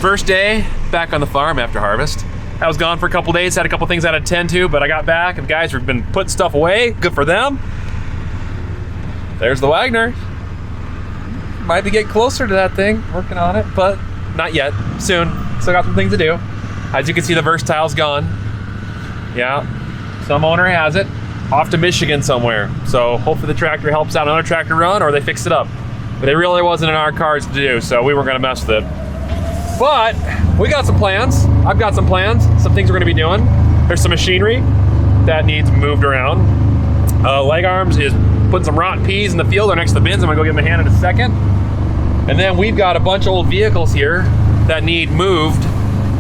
First day back on the farm after harvest. I was gone for a couple days, had a couple things I had to attend to, but I got back and the guys have been putting stuff away. Good for them. There's the Wagner. Might be getting closer to that thing, working on it, but not yet. Soon. Still got some things to do. As you can see, the Versatile's gone. Yeah, some owner has it. Off to Michigan somewhere. So hopefully the tractor helps out another tractor run or they fix it up. But it really wasn't in our cards to do, so we weren't gonna mess with it. But we got some plans. I've got some plans, some things we're gonna be doing. There's some machinery that needs moved around. Leg Arms is putting some rotten peas in the field or next to the bins. I'm gonna go give them a hand in a second. And then we've got a bunch of old vehicles here that need moved,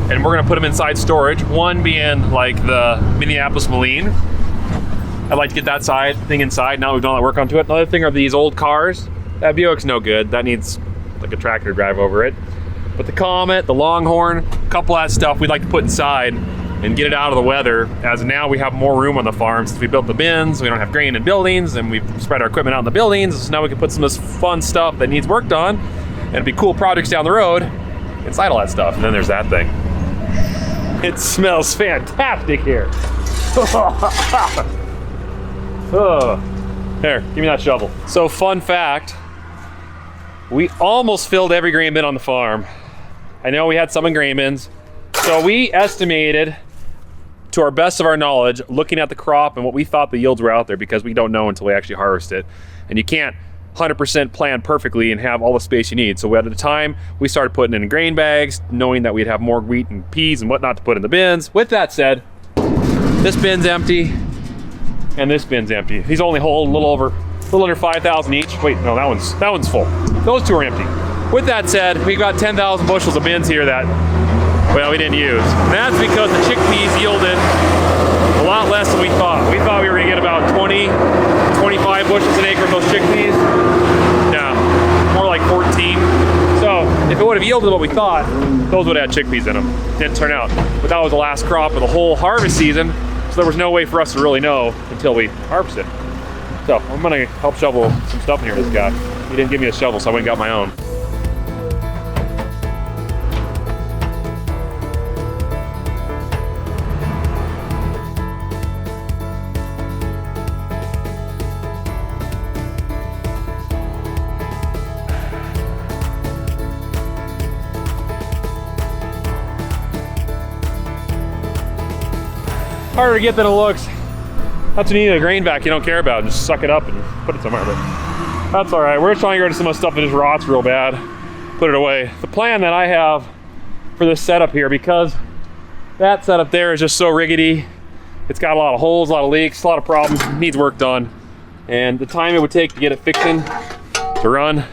and we're gonna put them inside storage. One being like the Minneapolis Moline. I'd like to get that thing inside now we've done all that work onto it. Another thing are these old cars. That Buick's no good. That needs like a tractor to drive over it. But the Comet, the Longhorn, a couple of that stuff we'd like to put inside and get it out of the weather, as now we have more room on the farm since we built the bins. We don't have grain in buildings and we've spread our equipment out in the buildings. So now we can put some of this fun stuff that needs worked on and it'd be cool projects down the road inside all that stuff. And then there's that thing. It smells fantastic here. Here, give me that shovel. So fun fact, we almost filled every grain bin on the farm. I know we had some in grain bins. So we estimated, to our best of our knowledge, looking at the crop and what we thought the yields were out there, because we don't know until we actually harvest it. And you can't 100% plan perfectly and have all the space you need. So at the time, we started putting in grain bags, knowing that we'd have more wheat and peas and whatnot to put in the bins. With that said, this bin's empty and this bin's empty. These only hold a little under 5,000 each. Wait, no, that one's full. Those two are empty. With that said, we got 10,000 bushels of bins here that, well, we didn't use. And that's because the chickpeas yielded a lot less than we thought. We thought we were gonna get about 20, 25 bushels an acre of those chickpeas. No, more like 14. So if it would have yielded what we thought, those would have had chickpeas in them. Didn't turn out. But that was the last crop of the whole harvest season, so there was no way for us to really know until we harvested. So I'm gonna help shovel some stuff in here, this guy. He didn't give me a shovel, so I went and got my own. Harder to get than it looks. That's when you need a grain vac you don't care about. Just suck it up and put it somewhere. But that's all right. We're just trying to get rid of some of the stuff that just rots real bad. Put it away. The plan that I have for this setup here, because that setup there is just so rickety. It's got a lot of holes, a lot of leaks, a lot of problems. Needs work done. And the time it would take to get it fixing to run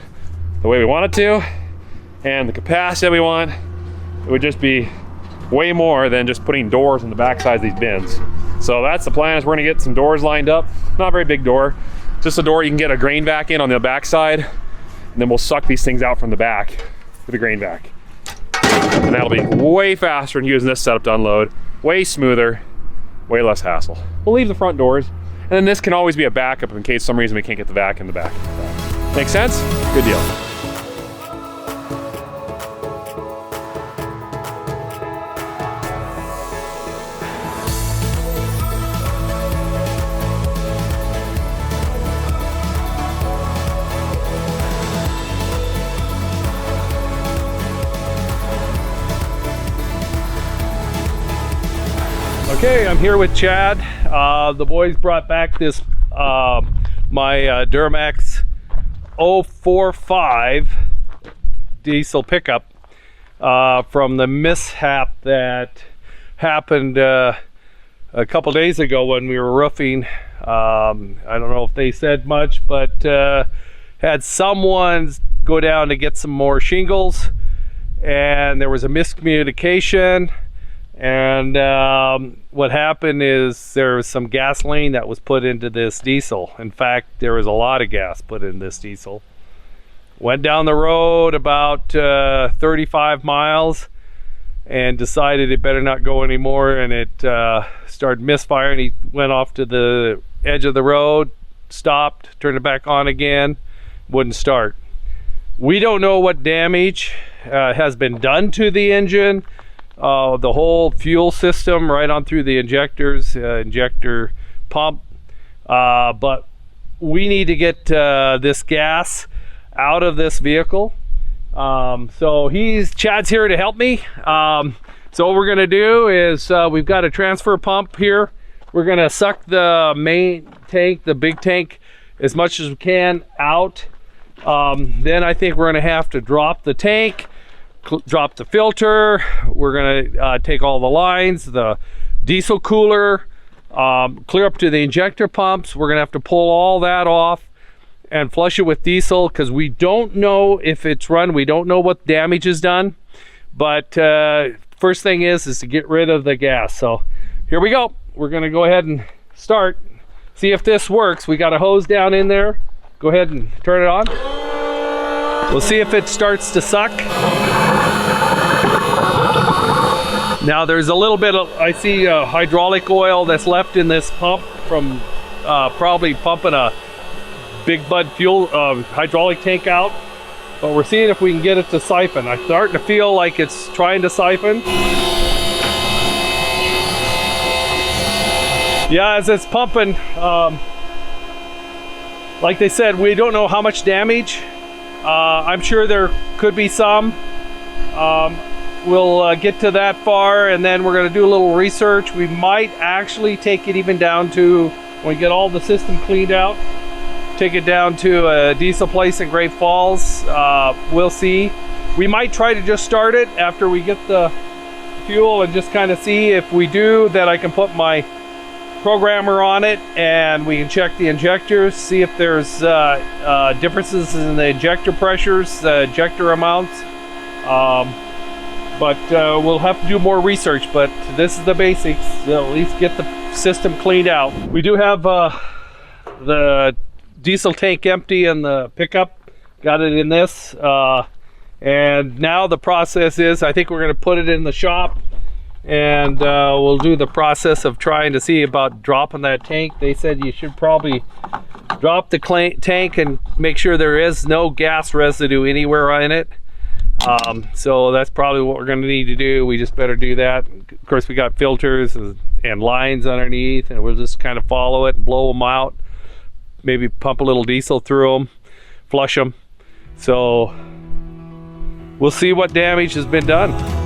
the way we want it to, and the capacity that we want, it would just be way more than just putting doors in the back sides of these bins. So that's the plan, is we're gonna get some doors lined up. Not a very big door, just a door you can get a grain vac in on the back side, and then we'll suck these things out from the back with a grain vac. And that'll be way faster than using this setup to unload, way smoother, way less hassle. We'll leave the front doors, and then this can always be a backup in case for some reason we can't get the vac in the back. Make sense? Good deal. Okay, I'm here with Chad. The boys brought back this my Duramax 045 diesel pickup from the mishap that happened a couple days ago when we were roofing. I don't know if they said much, but had someone go down to get some more shingles, and there was a miscommunication. And what happened is there was some gasoline that was put into this diesel. In fact, there was a lot of gas put in this diesel. Went down the road about 35 miles and decided it better not go anymore, and it started misfiring. He went off to the edge of the road, stopped, turned it back on again, wouldn't start. We don't know what damage has been done to the engine, the whole fuel system right on through the injectors, injector pump, but we need to get this gas out of this vehicle. So Chad's here to help me. So what we're gonna do is we've got a transfer pump here. We're gonna suck the main tank, the big tank, as much as we can out. Then I think we're gonna have to drop the tank, drop the filter. We're gonna take all the lines, the diesel cooler, clear up to the injector pumps. We're gonna have to pull all that off and flush it with diesel, because we don't know if it's run. We don't know what damage is done, but first thing is to get rid of the gas. So here we go. We're gonna go ahead and start, see if this works. We got a hose down in there. Go ahead and turn it on. We'll see if it starts to suck. Now there's a little bit of, I see hydraulic oil that's left in this pump from probably pumping a big bud fuel hydraulic tank out. But we're seeing if we can get it to siphon. I'm starting to feel like it's trying to siphon. Yeah, as it's pumping, like they said, we don't know how much damage. I'm sure there could be some. We'll get to that far, and then we're going to do a little research. We might actually take it even down to, when we get all the system cleaned out, take it down to a diesel place in Great Falls. We'll see. We might try to just start it after we get the fuel and just kind of see. If we do, then I can put my programmer on it and we can check the injectors, see if there's differences in the injector pressures, injector amounts. But we'll have to do more research, but this is the basics. At least get the system cleaned out. We do have the diesel tank empty in the pickup. Got it in this. And now the process is, I think we're going to put it in the shop, and we'll do the process of trying to see about dropping that tank. They said you should probably drop the tank and make sure there is no gas residue anywhere in it. So that's probably what we're going to need to do. We just better do that. Of course, we got filters and lines underneath, and we'll just kind of follow it and blow them out. Maybe pump a little diesel through them, flush them. So we'll see what damage has been done.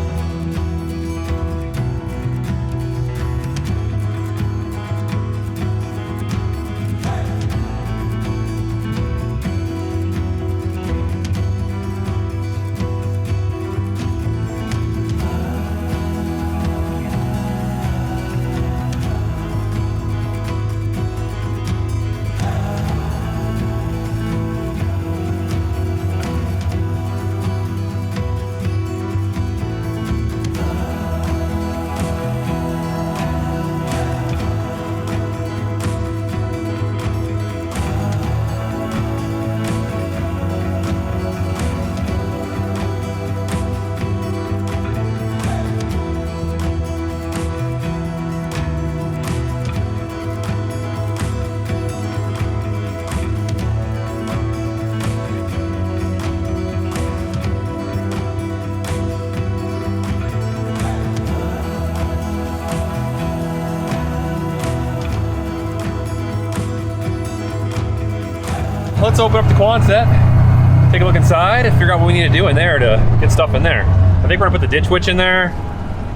Let's open up the Quonset, take a look inside, and figure out what we need to do in there to get stuff in there. I think we're gonna put the ditch witch in there.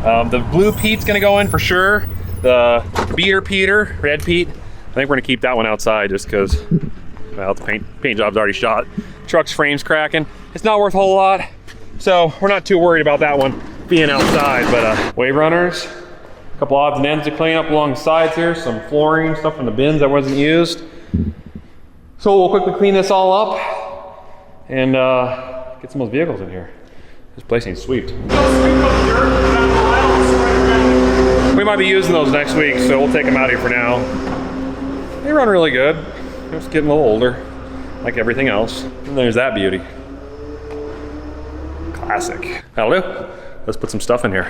The blue peat's gonna go in for sure. The beater peter, red peat, I think we're gonna keep that one outside just because, well, the paint job's already shot. Truck's frame's cracking. It's not worth a whole lot, so we're not too worried about that one being outside. But wave runners, a couple odds and ends to clean up along the sides here, some flooring, stuff from the bins that wasn't used. So we'll quickly clean this all up and get some of those vehicles in here. This place needs sweeped. We might be using those next week, so we'll take them out here for now. They run really good. They're just getting a little older, like everything else. And there's that beauty. Classic. That'll do. Let's put some stuff in here.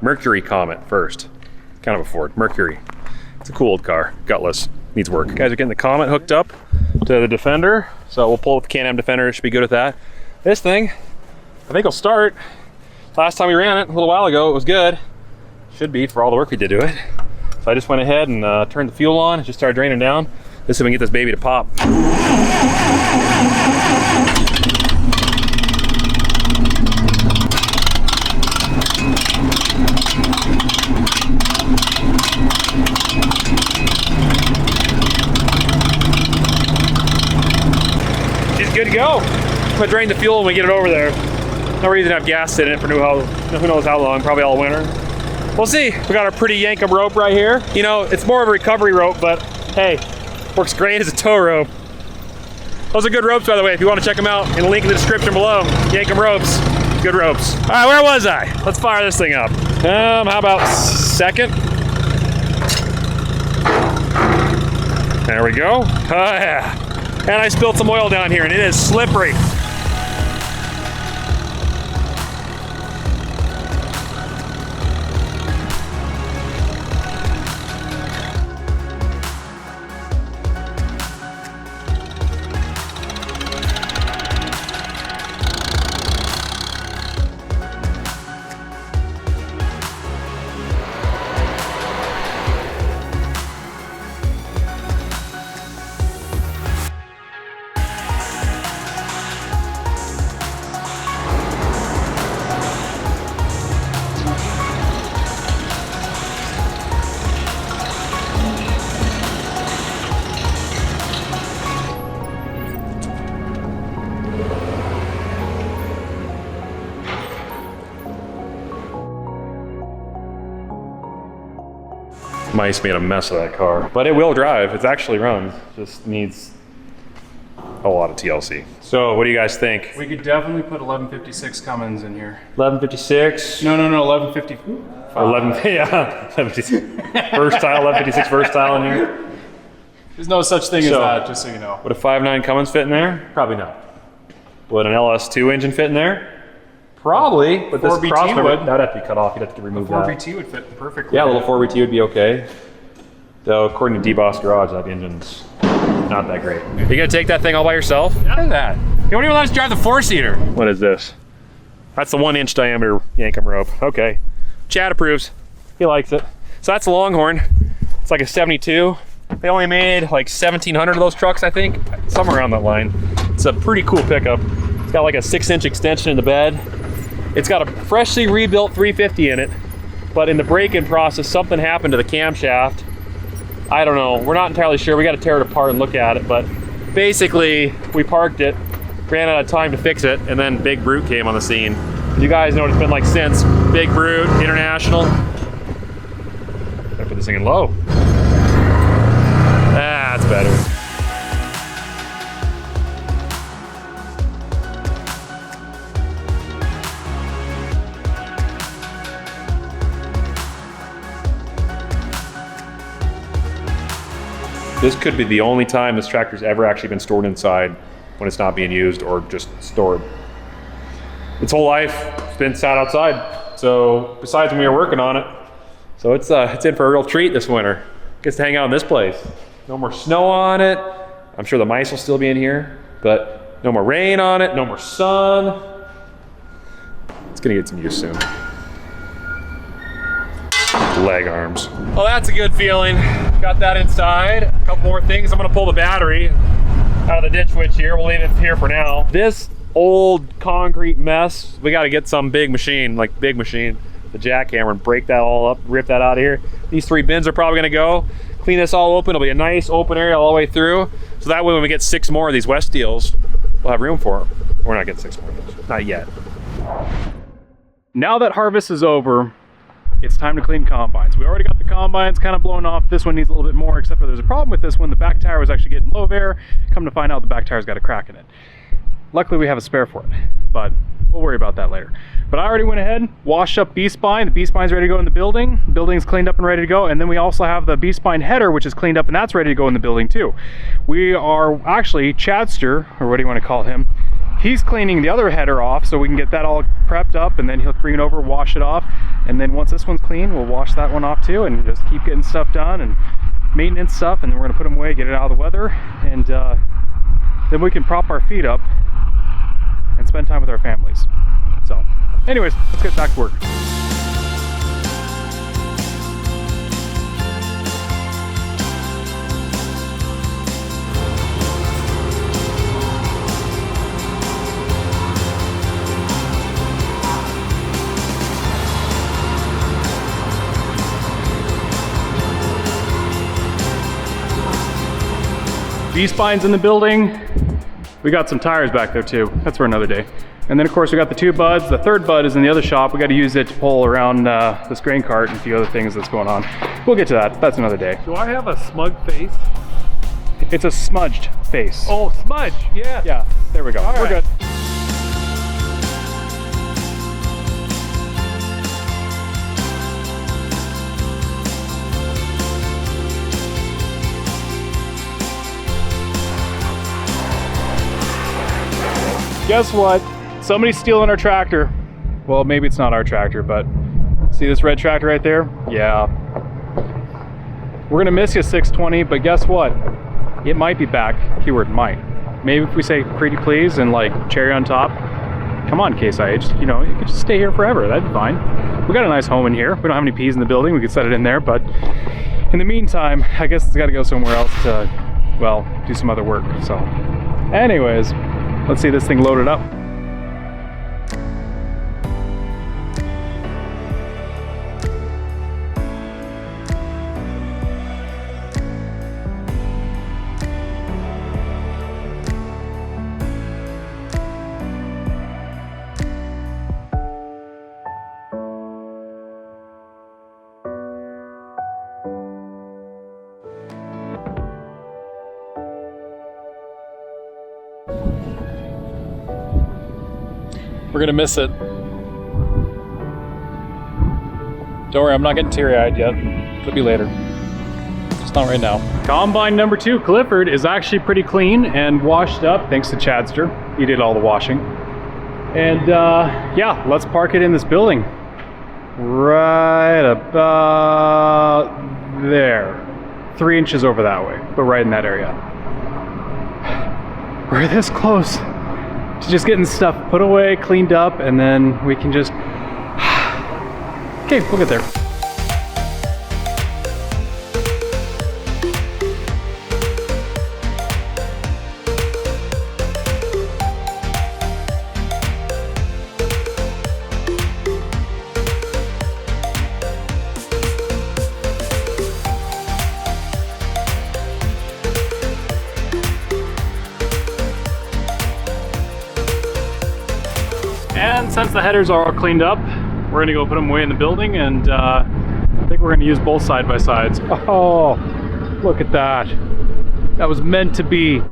Mercury Comet first. Kind of a Ford, Mercury. It's a cool old car, gutless. Needs work. Guys are getting the Comet hooked up to the Defender, so we'll pull with the Can-Am Defender. It should be good with that. This thing, I think will start. Last time we ran it, a little while ago, it was good. Should be for all the work we did to it. So I just went ahead and turned the fuel on and just started draining down. This is when we get this baby to pop. She's good to go. I'm gonna drain the fuel when we get it over there. No reason to have gas in it for who knows how long, probably all winter. We'll see. We got our pretty Yankum rope right here. You know, it's more of a recovery rope, but hey, works great as a tow rope. Those are good ropes, by the way, if you want to check them out. In the link in the description below. Yankum ropes, good ropes. All right, where was I? Let's fire this thing up. How about second? There we go. Oh yeah. And I spilled some oil down here, and it is slippery. Mice made a mess of that car, but it will drive. It actually runs. Just needs a lot of TLC. So what do you guys think? We could definitely put 1156 Cummins in here. 1156. No, 1150. 1156 versatile. 1156 versatile in here. There's no such thing as that, just so you know. Would a 5.9 Cummins fit in there? Probably not. Would an LS2 engine fit in there? Probably, but this 4BT crossover, would. that'd have to be cut off. You'd have to remove that. 4BT would fit perfectly. Yeah, a little 4BT would be okay. Though, according to DeBoss Garage, that engine's not that great. You gonna take that thing all by yourself? How is that? You won't even let us drive the 4-seater. What is this? That's the 1-inch diameter Yankum rope. Okay. Chad approves. He likes it. So that's the Longhorn. It's like a 72. They only made like 1,700 of those trucks, I think. Somewhere around that line. It's a pretty cool pickup. It's got like a 6-inch extension in the bed. It's got a freshly rebuilt 350 in it, but in the break-in process, something happened to the camshaft. I don't know, we're not entirely sure. We got to tear it apart and look at it, but basically, we parked it, ran out of time to fix it, and then Big Brute came on the scene. You guys know what it's been like since. Big Brute, International. I put this thing in low. That's better. This could be the only time this tractor's ever actually been stored inside when it's not being used or just stored. Its whole life, it's been sat outside. So besides when we were working on it, so it's in for a real treat this winter. Gets to hang out in this place. No more snow on it. I'm sure the mice will still be in here, but no more rain on it, no more sun. It's gonna get some use soon. Leg arms. Well, that's a good feeling. Got that inside. A couple more things. I'm gonna pull the battery out of the ditch witch here. We'll leave it here for now. This old concrete mess, we gotta get some big machine, like big machine, the jackhammer, and break that all up, rip that out of here. These 3 bins are probably gonna go. Clean this all open. It'll be a nice open area all the way through. So that way when we get 6 more of these West deals, we'll have room for them. We're not getting 6 more of those. Not yet. Now that harvest is over, it's time to clean combines. We already got the combines kind of blown off. This one needs a little bit more, except for there's a problem with this one. The back tire was actually getting low of air. Come to find out, the back tire's got a crack in it. Luckily, we have a spare for it, but we'll worry about that later. But I already went ahead, washed up B-spine. The B-spine's ready to go in the building. The building's cleaned up and ready to go. And then we also have the B-spine header, which is cleaned up, and that's ready to go in the building too. We are actually, Chadster, or what do you want to call him, he's cleaning the other header off so we can get that all prepped up, and then he'll bring it over, wash it off. And then once this one's clean, we'll wash that one off too, and just keep getting stuff done and maintenance stuff, and then we're gonna put them away, get it out of the weather, and then we can prop our feet up and spend time with our families. So, anyways, let's get back to work. V-spine's in the building. We got some tires back there too. That's for another day. And then of course we got the 2 buds. The 3rd bud is in the other shop. We got to use it to pull around this grain cart and a few other things that's going on. We'll get to that. That's another day. Do I have a smug face? It's a smudged face. Oh, smudge, yeah. Yeah, there we go. All We're right. good. Guess what? Somebody's stealing our tractor. Well, maybe it's not our tractor, but see this red tractor right there? Yeah. We're gonna miss you, 620, but guess what? It might be back. Keyword might. Maybe if we say pretty please and like cherry on top. Come on, Case IH, you know, you could just stay here forever. That'd be fine. We got a nice home in here. We don't have any peas in the building. We could set it in there, but in the meantime, I guess it's gotta go somewhere else to, well, do some other work. So anyways, let's see this thing loaded up. We're gonna miss it. Don't worry, I'm not getting teary-eyed yet. Could be later. Just not right now. Combine number 2, Clifford, is actually pretty clean and washed up, thanks to Chadster. He did all the washing. And yeah, let's park it in this building. Right about there. 3 inches over that way, but right in that area. We're this close to just getting stuff put away, cleaned up, and then we can just... Okay, we'll get there. And since the headers are all cleaned up, we're gonna go put them away in the building, and I think we're gonna use both side-by-sides. Oh, look at that. That was meant to be.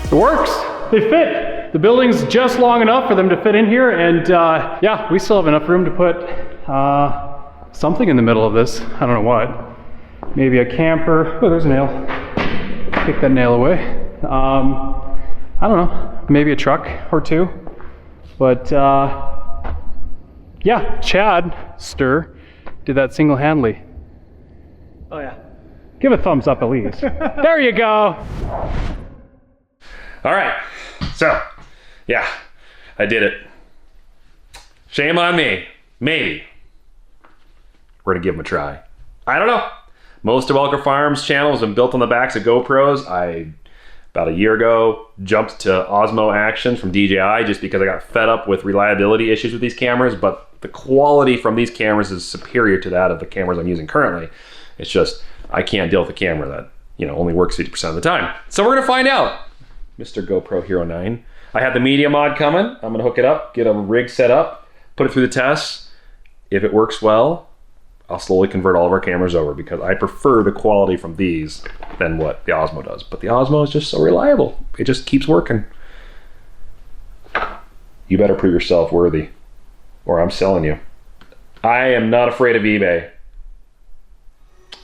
It works. They fit. The building's just long enough for them to fit in here, and yeah, we still have enough room to put something in the middle of this. I don't know what. Maybe a camper. Oh, there's a nail. Take that nail away. I don't know. Maybe a truck or 2. But yeah, Chadster did that single-handedly. Oh yeah. Give a thumbs up at least. There you go. All right, so, yeah, I did it. Shame on me, maybe. We're gonna give them a try. I don't know. Most of Welker Farms' channel has been built on the backs of GoPros. About a year ago, jumped to Osmo Action from DJI just because I got fed up with reliability issues with these cameras, but the quality from these cameras is superior to that of the cameras I'm using currently. It's just, I can't deal with a camera that, you know, only works 50% of the time. So we're gonna find out. Mr. GoPro Hero 9. I have the media mod coming. I'm gonna hook it up, get a rig set up, put it through the tests. If it works well, I'll slowly convert all of our cameras over because I prefer the quality from these than what the Osmo does. But the Osmo is just so reliable. It just keeps working. You better prove yourself worthy or I'm selling you. I am not afraid of eBay.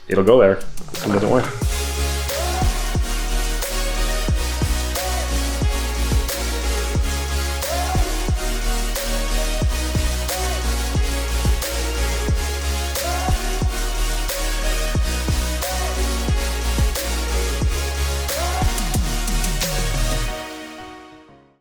It'll go there. This one doesn't work.